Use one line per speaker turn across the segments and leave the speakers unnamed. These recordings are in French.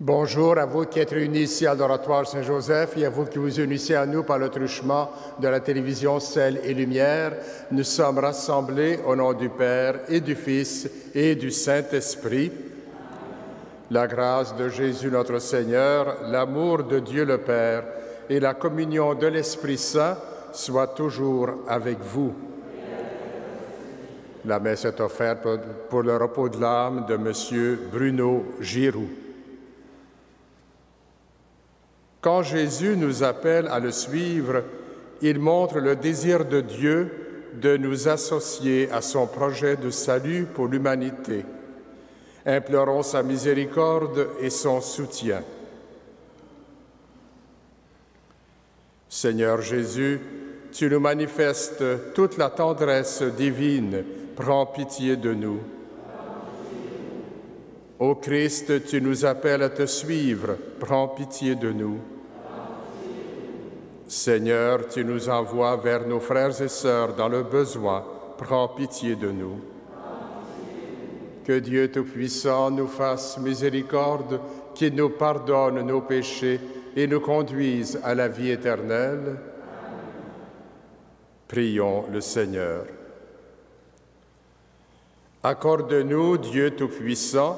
Bonjour à vous qui êtes réunis ici à l'Oratoire Saint-Joseph et à vous qui vous unissez à nous par le truchement de la télévision Sel et Lumière. Nous sommes rassemblés au nom du Père et du Fils et du Saint-Esprit. La grâce de Jésus notre Seigneur, l'amour de Dieu le Père et la communion de l'Esprit Saint soient toujours avec vous. La messe est offerte pour le repos de l'âme de M. Bruno Giroux. Quand Jésus nous appelle à le suivre, il montre le désir de Dieu de nous associer à son projet de salut pour l'humanité. Implorons sa miséricorde et son soutien. Seigneur Jésus, tu nous manifestes toute la tendresse divine. Prends pitié de nous. Ô Christ, tu nous appelles à te suivre. Prends pitié de nous. Seigneur, tu nous envoies vers nos frères et sœurs dans le besoin. Prends pitié de nous. Que Dieu Tout-Puissant nous fasse miséricorde, qu'il nous pardonne nos péchés et nous conduise à la vie éternelle. Prions le Seigneur. Accorde-nous, Dieu Tout-Puissant,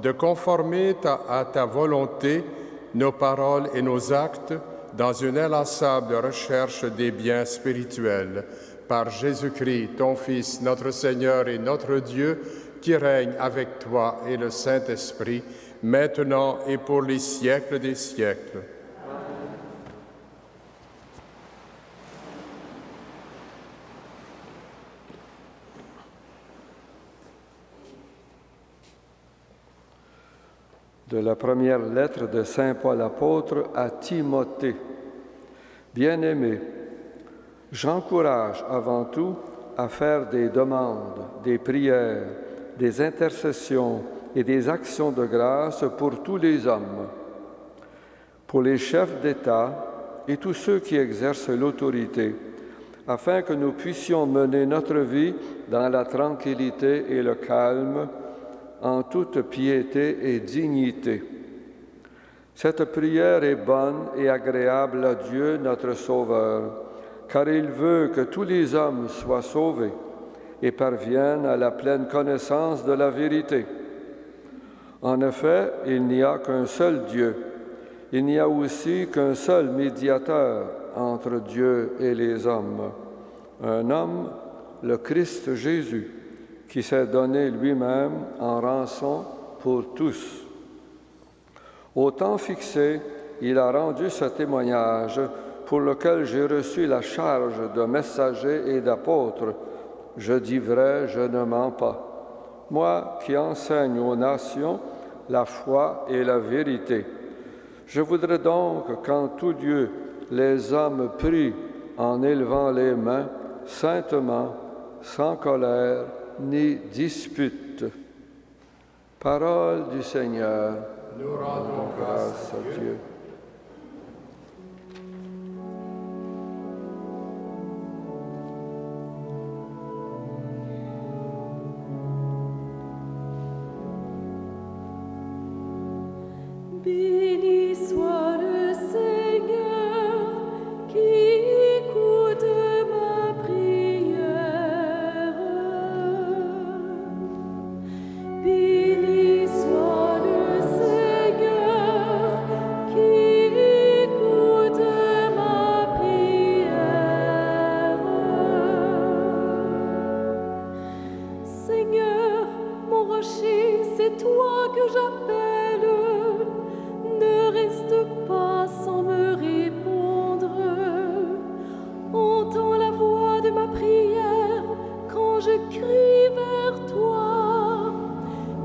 de conformer à ta volonté nos paroles et nos actes dans une inlassable recherche des biens spirituels. Par Jésus-Christ, ton Fils, notre Seigneur et notre Dieu, qui règne avec toi et le Saint-Esprit, maintenant et pour les siècles des siècles.
De la première lettre de Saint Paul apôtre à Timothée. Bien-aimé, j'encourage avant tout à faire des demandes, des prières, des intercessions et des actions de grâce pour tous les hommes, pour les chefs d'État et tous ceux qui exercent l'autorité, afin que nous puissions mener notre vie dans la tranquillité et le calme, en toute piété et dignité. Cette prière est bonne et agréable à Dieu notre Sauveur, car il veut que tous les hommes soient sauvés et parviennent à la pleine connaissance de la vérité. En effet, il n'y a qu'un seul Dieu. Il n'y a aussi qu'un seul médiateur entre Dieu et les hommes, un homme, le Christ Jésus, qui s'est donné lui-même en rançon pour tous. Au temps fixé, il a rendu ce témoignage pour lequel j'ai reçu la charge de messager et d'apôtre. Je dis vrai, je ne mens pas. Moi qui enseigne aux nations la foi et la vérité. Je voudrais donc qu'en tout lieu, les hommes prient en élevant les mains, saintement, sans colère, ni dispute. Parole du Seigneur.
Nous rendons grâce à Dieu.
Béni soit le Seigneur qui écoute ma prière. Béni soit le Seigneur qui écoute ma prière. Seigneur, mon rocher, c'est toi que j'appelle. Ne reste pas sans me répondre. Entends la voix de ma prière quand je crie vers toi,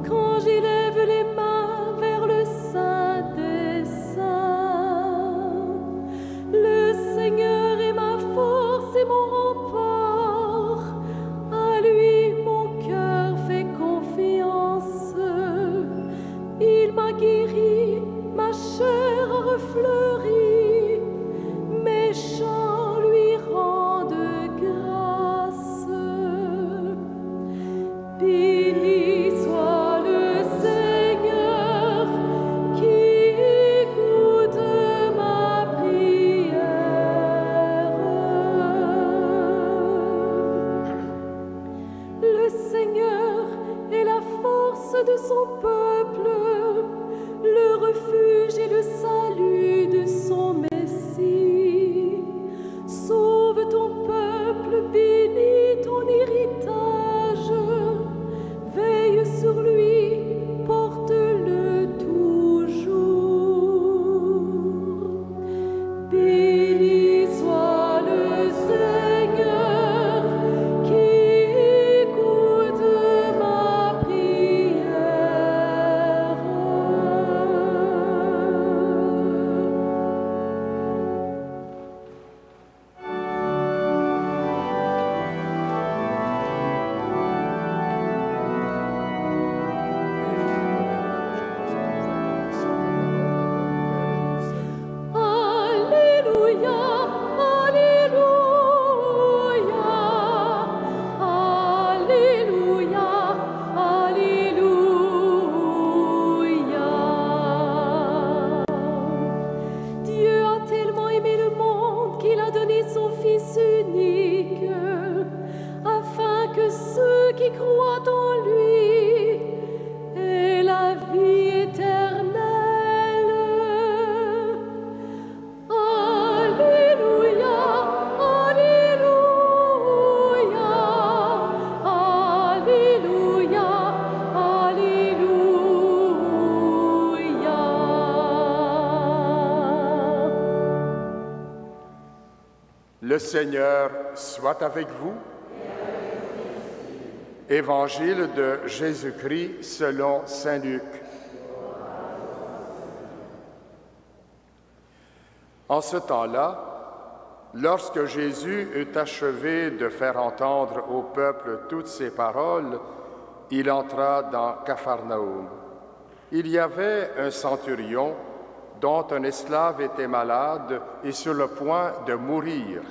quand j'élève les mains vers le Saint des Saints. Le Seigneur est ma force et mon rempart. À lui mon cœur fait confiance. Il m'a guéri, ma chair a refleuri, mes chants lui rendent grâce. Béni soit le Seigneur qui
Le Seigneur soit avec vous. Évangile de Jésus-Christ selon saint Luc. En ce temps-là, lorsque Jésus eut achevé de faire entendre au peuple toutes ces paroles, il entra dans Capharnaüm. Il y avait un centurion dont un esclave était malade et sur le point de mourir.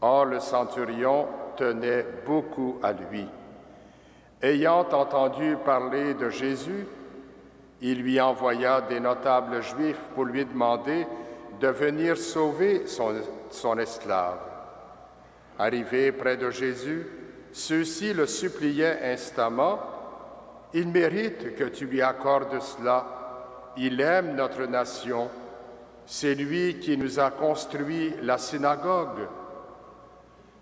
Or, le centurion tenait beaucoup à lui. Ayant entendu parler de Jésus, il lui envoya des notables juifs pour lui demander de venir sauver son esclave. Arrivé près de Jésus, ceux-ci le suppliaient instamment. « Il mérite que tu lui accordes cela. Il aime notre nation. C'est lui qui nous a construit la synagogue. »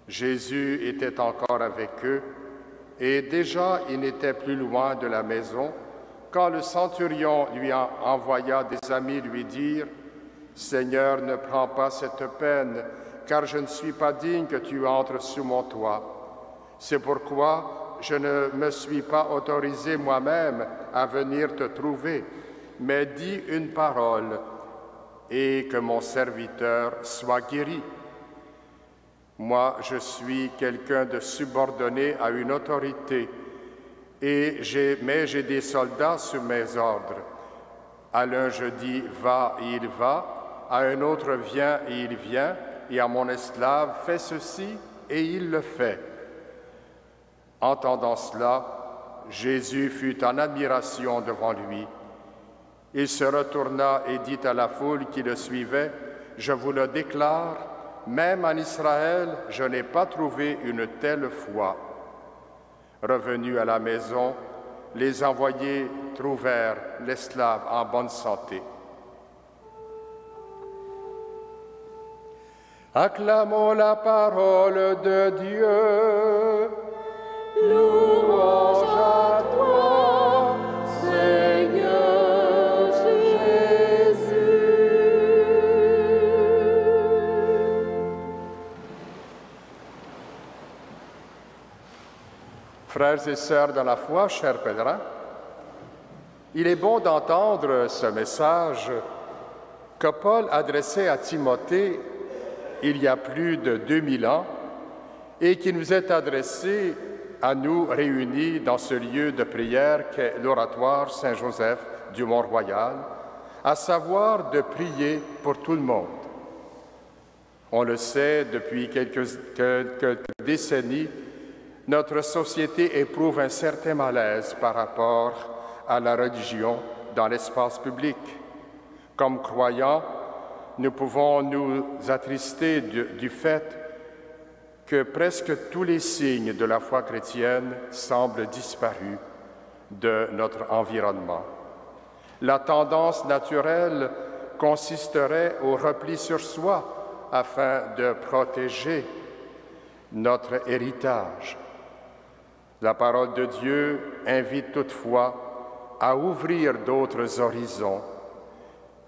Jésus était encore avec eux, et déjà il n'était plus loin de la maison, quand le centurion lui envoya des amis lui dire « Seigneur, ne prends pas cette peine, car je ne suis pas digne que tu entres sous mon toit. C'est pourquoi je ne me suis pas autorisé moi-même à venir te trouver, mais dis une parole, et que mon serviteur soit guéri. Moi, je suis quelqu'un de subordonné à une autorité, mais j'ai des soldats sous mes ordres. À l'un je dis « va » et il va, à un autre « viens » et il vient, et à mon esclave « fais ceci » et il le fait. Entendant cela, Jésus fut en admiration devant lui. Il se retourna et dit à la foule qui le suivait, « Je vous le déclare, même en Israël, je n'ai pas trouvé une telle foi. » Revenus à la maison, les envoyés trouvèrent l'esclave en bonne santé. Acclamons la parole de Dieu.
Louange à toi, Seigneur Jésus.
Frères et sœurs dans la foi, chers pèlerins, il est bon d'entendre ce message que Paul adressait à Timothée il y a plus de 2000 ans et qui nous est adressé à nous réunis dans ce lieu de prière qu'est l'oratoire Saint-Joseph du Mont-Royal, à savoir de prier pour tout le monde. On le sait, depuis quelques décennies, notre société éprouve un certain malaise par rapport à la religion dans l'espace public. Comme croyants, nous pouvons nous attrister du fait que presque tous les signes de la foi chrétienne semblent disparus de notre environnement. La tendance naturelle consisterait au repli sur soi afin de protéger notre héritage. La parole de Dieu invite toutefois à ouvrir d'autres horizons.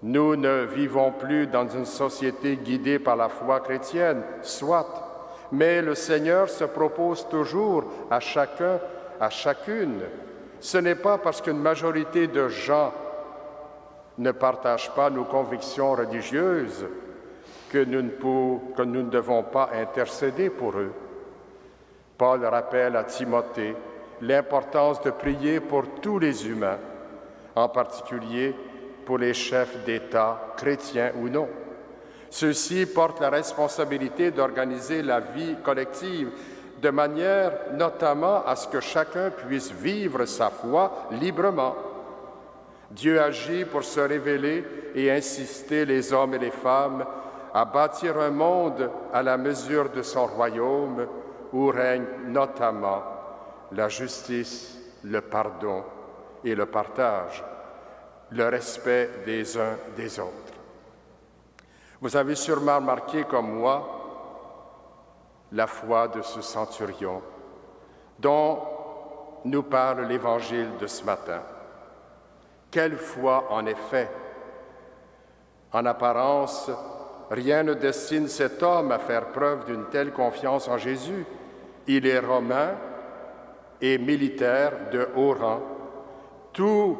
Nous ne vivons plus dans une société guidée par la foi chrétienne, soit, mais le Seigneur se propose toujours à chacun, à chacune. Ce n'est pas parce qu'une majorité de gens ne partagent pas nos convictions religieuses que nous ne devons pas intercéder pour eux. Paul rappelle à Timothée l'importance de prier pour tous les humains, en particulier pour les chefs d'État, chrétiens ou non. Ceux-ci portent la responsabilité d'organiser la vie collective de manière notamment à ce que chacun puisse vivre sa foi librement. Dieu agit pour se révéler et insister les hommes et les femmes à bâtir un monde à la mesure de son royaume où règne notamment la justice, le pardon et le partage, le respect des uns des autres. Vous avez sûrement remarqué comme moi la foi de ce centurion dont nous parle l'Évangile de ce matin. Quelle foi en effet, en apparence Rien ne destine cet homme à faire preuve d'une telle confiance en Jésus. Il est romain et militaire de haut rang, tout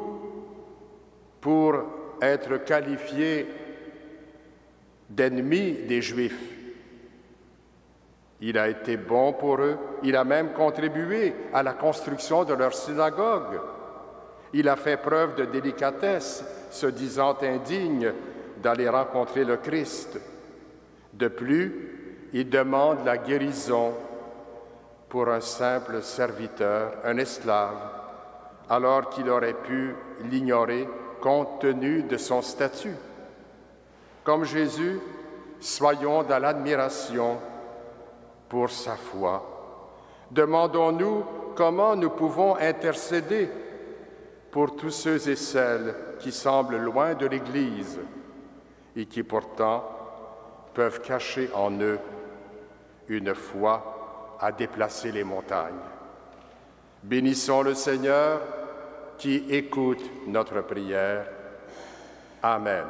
pour être qualifié d'ennemi des Juifs. Il a été bon pour eux, il a même contribué à la construction de leur synagogue. Il a fait preuve de délicatesse, se disant indigne d'aller rencontrer le Christ. De plus, il demande la guérison pour un simple serviteur, un esclave, alors qu'il aurait pu l'ignorer compte tenu de son statut. Comme Jésus, soyons dans l'admiration pour sa foi. Demandons-nous comment nous pouvons intercéder pour tous ceux et celles qui semblent loin de l'Église et qui pourtant peuvent cacher en eux une foi à déplacer les montagnes. Bénissons le Seigneur qui écoute notre prière. Amen.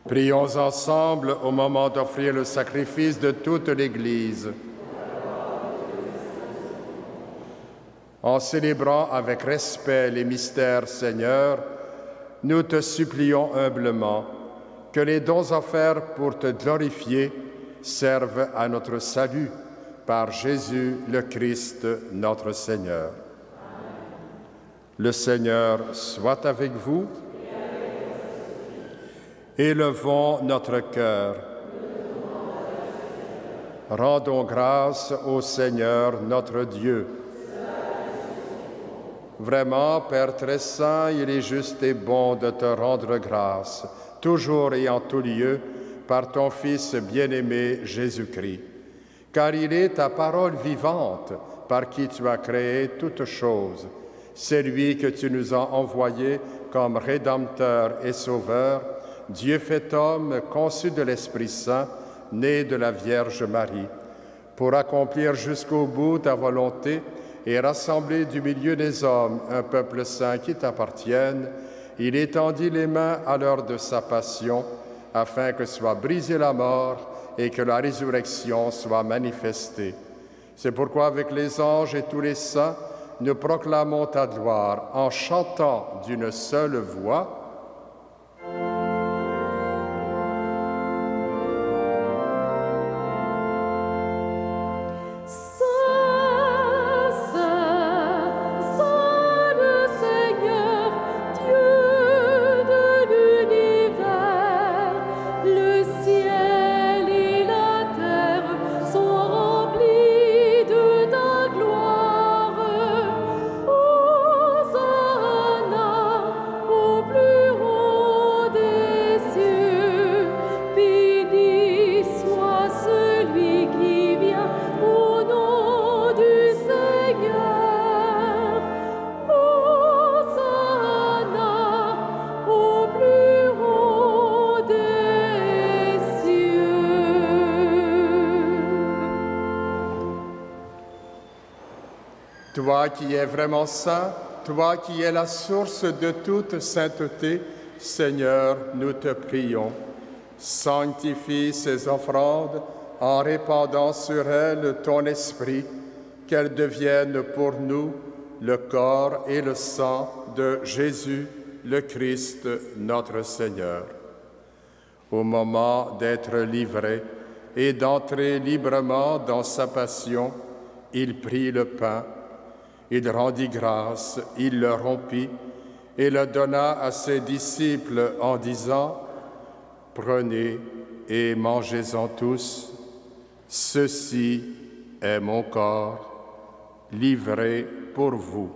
Prions ensemble au moment d'offrir le sacrifice de toute l'Église. En célébrant avec respect les mystères, Seigneur, nous te supplions humblement que les dons offerts pour te glorifier servent à notre salut par Jésus le Christ, notre Seigneur. Le Seigneur soit avec vous. Élevons notre cœur. Rendons grâce au Seigneur notre Dieu. Vraiment, Père très saint, il est juste et bon de te rendre grâce, toujours et en tout lieu, par ton Fils bien-aimé Jésus-Christ. Car il est ta parole vivante, par qui tu as créé toutes choses. C'est lui que tu nous as envoyé comme Rédempteur et Sauveur, Dieu fait homme, conçu de l'Esprit Saint, né de la Vierge Marie, pour accomplir jusqu'au bout ta volonté et rassembler du milieu des hommes un peuple saint qui t'appartienne. Il étendit les mains à l'heure de sa passion, afin que soit brisée la mort et que la résurrection soit manifestée. C'est pourquoi avec les anges et tous les saints, nous proclamons ta gloire en chantant d'une seule voix.
Oh
Toi qui es vraiment saint, toi qui es la source de toute sainteté, Seigneur, nous te prions. Sanctifie ces offrandes en répandant sur elles ton esprit, qu'elles deviennent pour nous le corps et le sang de Jésus, le Christ, notre Seigneur. Au moment d'être livré et d'entrer librement dans sa passion, il prit le pain, il rendit grâce, il le rompit et le donna à ses disciples en disant « Prenez et mangez-en tous, ceci est mon corps, livré pour vous. »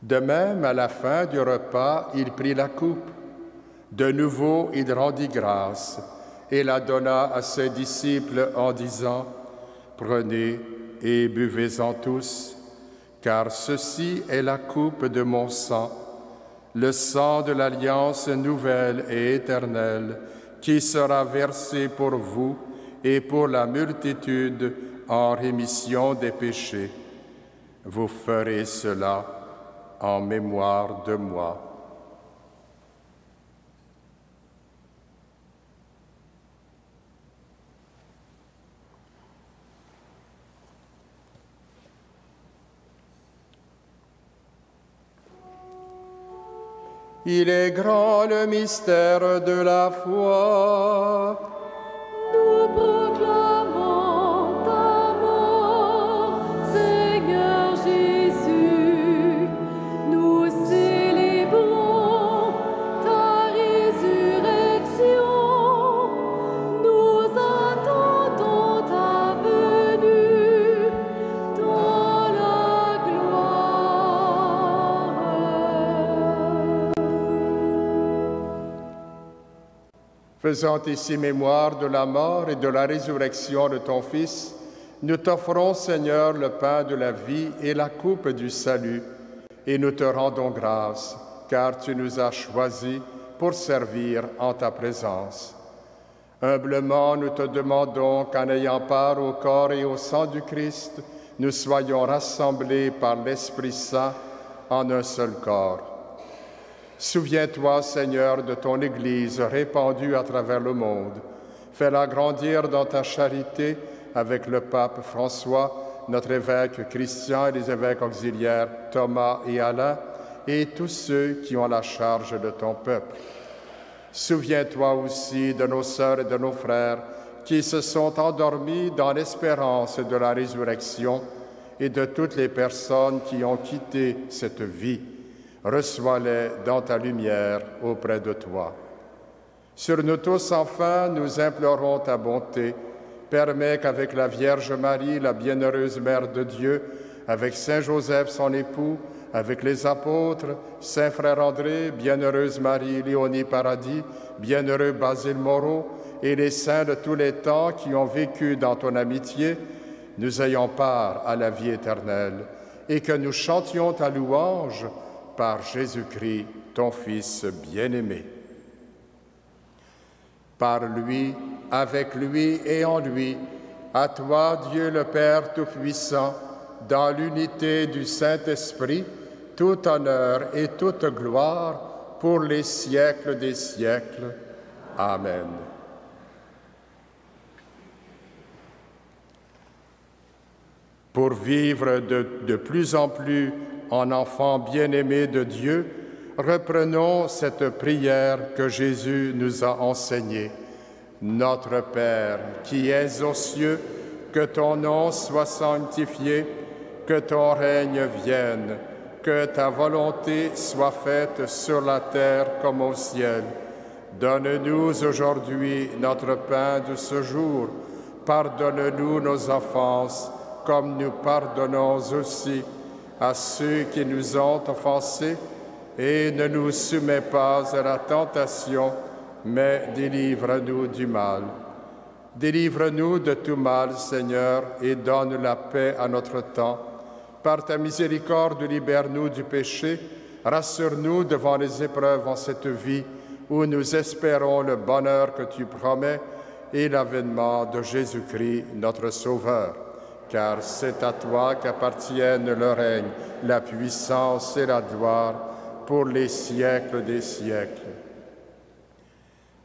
De même, à la fin du repas, il prit la coupe. De nouveau, il rendit grâce et la donna à ses disciples en disant « Prenez et buvez-en tous, car ceci est la coupe de mon sang, le sang de l'alliance nouvelle et éternelle, qui sera versé pour vous et pour la multitude en rémission des péchés. Vous ferez cela en mémoire de moi. » Il est grand le mystère de la foi.
Nous proclamons ta mort, Seigneur Jésus. Nous célébrons ta résurrection. Nous attendons ta venue dans la gloire.
Faisant ici mémoire de la mort et de la résurrection de ton Fils, nous t'offrons, Seigneur, le pain de la vie et la coupe du salut, et nous te rendons grâce, car tu nous as choisis pour servir en ta présence. Humblement, nous te demandons qu'en ayant part au corps et au sang du Christ, nous soyons rassemblés par l'Esprit Saint en un seul corps. Souviens-toi, Seigneur, de ton Église répandue à travers le monde. Fais-la grandir dans ta charité avec le pape François, notre évêque Christian et les évêques auxiliaires Thomas et Alain, et tous ceux qui ont la charge de ton peuple. Souviens-toi aussi de nos sœurs et de nos frères qui se sont endormis dans l'espérance de la résurrection et de toutes les personnes qui ont quitté cette vie. Reçois-les dans ta lumière auprès de toi. Sur nous tous, enfin, nous implorons ta bonté. Permets qu'avec la Vierge Marie, la bienheureuse Mère de Dieu, avec Saint Joseph, son époux, avec les apôtres, Saint Frère André, bienheureuse Marie, Léonie Paradis, bienheureux Basile Moreau, et les saints de tous les temps qui ont vécu dans ton amitié, nous ayons part à la vie éternelle, et que nous chantions ta louange par Jésus-Christ, ton Fils bien-aimé. Par lui, avec lui et en lui, à toi, Dieu le Père Tout-Puissant, dans l'unité du Saint-Esprit, tout honneur et toute gloire pour les siècles des siècles. Amen. Pour vivre de plus en plus en enfants bien-aimés de Dieu, reprenons cette prière que Jésus nous a enseignée. Notre Père, qui es aux cieux, que ton nom soit sanctifié, que ton règne vienne, que ta volonté soit faite sur la terre comme au ciel. Donne-nous aujourd'hui notre pain de ce jour. Pardonne-nous nos offenses, comme nous pardonnons aussi à ceux qui nous ont offensés, et ne nous soumets pas à la tentation, mais délivre-nous du mal. Délivre-nous de tout mal, Seigneur, et donne la paix à notre temps. Par ta miséricorde, libère-nous du péché, Rassure-nous devant les épreuves en cette vie où nous espérons le bonheur que tu promets et l'avènement de Jésus-Christ, notre Sauveur. Car c'est à toi qu'appartiennent le règne, la puissance et la gloire pour les siècles des siècles.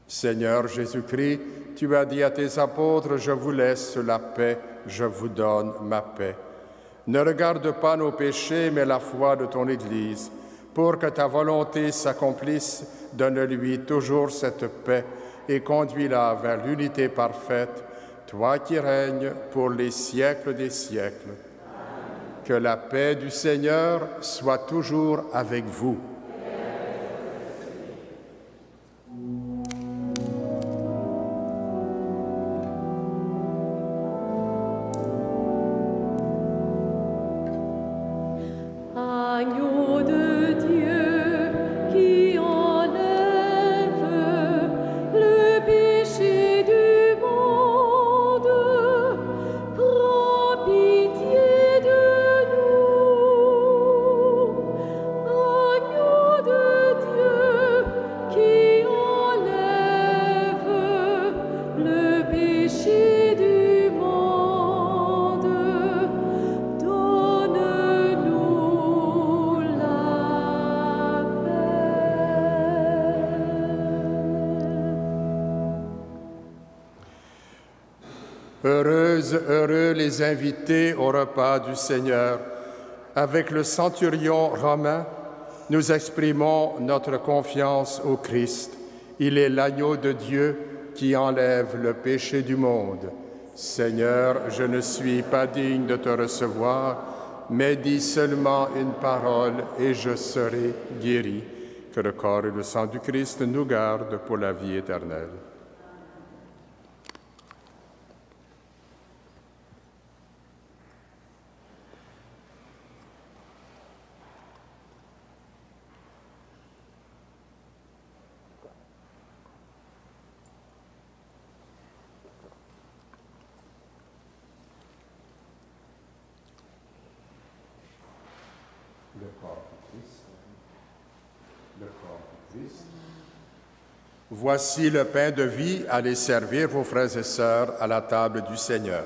Seigneur Jésus-Christ, tu as dit à tes apôtres, « Je vous laisse la paix, je vous donne ma paix ». Ne regarde pas nos péchés, mais la foi de ton Église. Pour que ta volonté s'accomplisse, donne-lui toujours cette paix et conduis-la vers l'unité parfaite, toi qui règnes pour les siècles des siècles. Que la paix du Seigneur soit toujours avec vous.
Agneau de Dieu qui enlève le péché du monde, prends pitié de nous. Agneau de Dieu qui enlève le péché du monde, donne-nous la paix.
Heureux les invités au repas du Seigneur. Avec le centurion romain, nous exprimons notre confiance au Christ. Il est l'agneau de Dieu qui enlève le péché du monde. Seigneur, je ne suis pas digne de te recevoir, mais dis seulement une parole et je serai guéri. Que le corps et le sang du Christ nous gardent pour la vie éternelle. Le corps du Christ. Le corps du Christ. Voici le pain de vie, allez servir vos frères et sœurs à la table du Seigneur.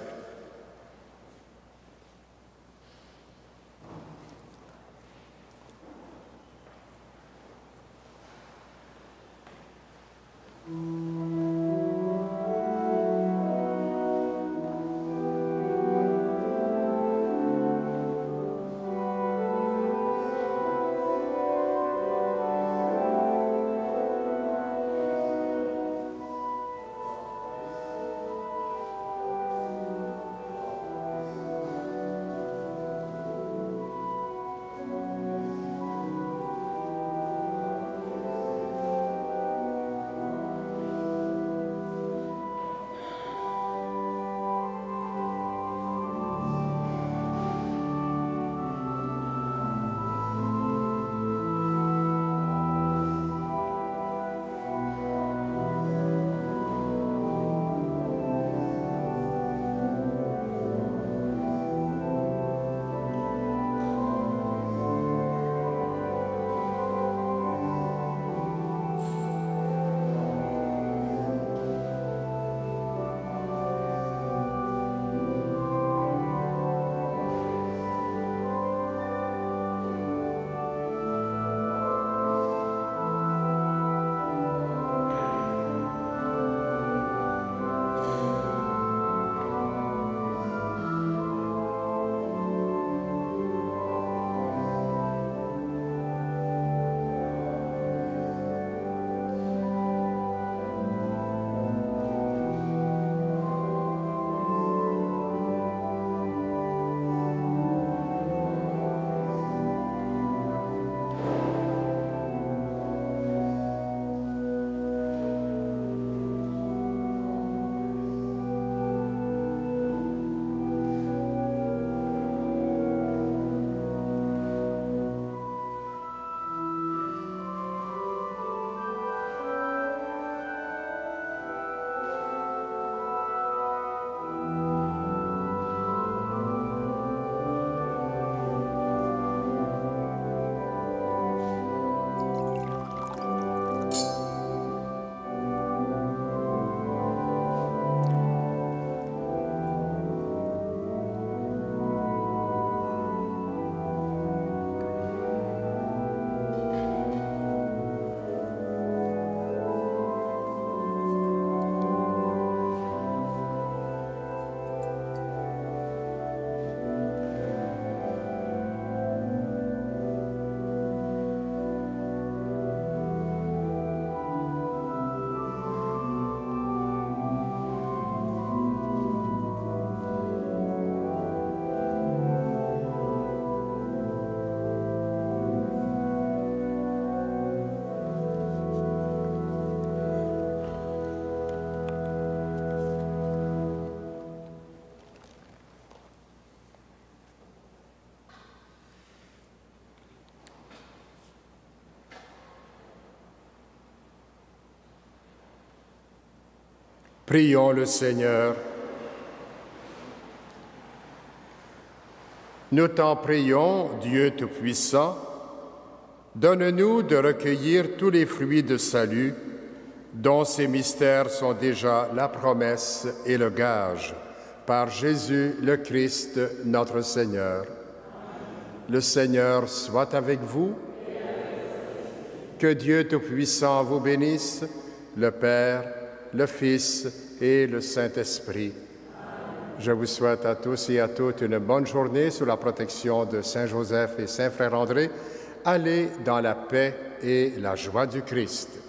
Prions le Seigneur. Nous t'en prions, Dieu Tout-Puissant, donne-nous de recueillir tous les fruits de salut dont ces mystères sont déjà la promesse et le gage, par Jésus le Christ, notre Seigneur. Le Seigneur soit avec vous. Que Dieu Tout-Puissant vous bénisse, le Père, le Fils et le Saint-Esprit. Je vous souhaite à tous et à toutes une bonne journée sous la protection de Saint Joseph et Saint Frère André. Allez dans la paix et la joie du Christ.